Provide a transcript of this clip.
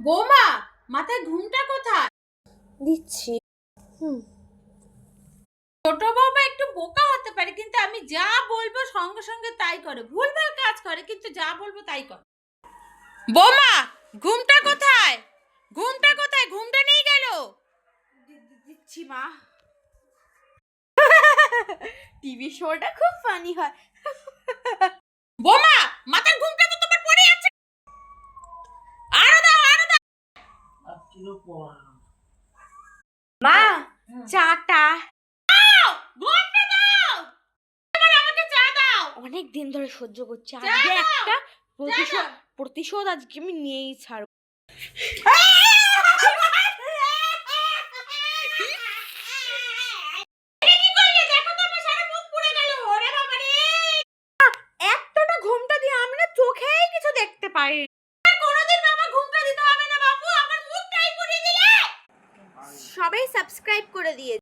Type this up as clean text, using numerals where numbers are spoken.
বৌমা, মাথায় ঘুমটা কোথায়? দিচ্ছি। ছোট বৌমা একটু বোকা হতে পারে, কিন্তু আমি যা বলবো সঙ্গে সঙ্গে তাই করে। ভুলভাল কাজ করে, কিন্তু যা বলবো তাই করে। বৌমা, ঘুমটা কোথায়? ঘুমটা কোথায়? ঘুমটা নিয়ে গেল। দিচ্ছি মা। টিভি শোটা খুব ফানি হয়। বৌমা, মাথার ঘুমটা তো তোমার পড়ে যাচ্ছে। আরো দাও, আরো দাও। মা, চাটা। ঘুমটা দাও। এবার আমাকে চা দাও। অনেক দিন ধরে সহ্য করছি, চা আজকে দাও। একটা চা দাও। প্রতিশোধ আজকে আমি নিয়েই ছাড়ব। এতটা ঘুমটা দিয়ে আমি না চোখেই কিছু দেখতে পারি। কোনোদিন বাবা ঘুমটা দিতে হবে না বাপু, আমার মুখটাই পুড়িয়ে দিলে। সবাই সাবস্ক্রাইব করে দিয়ে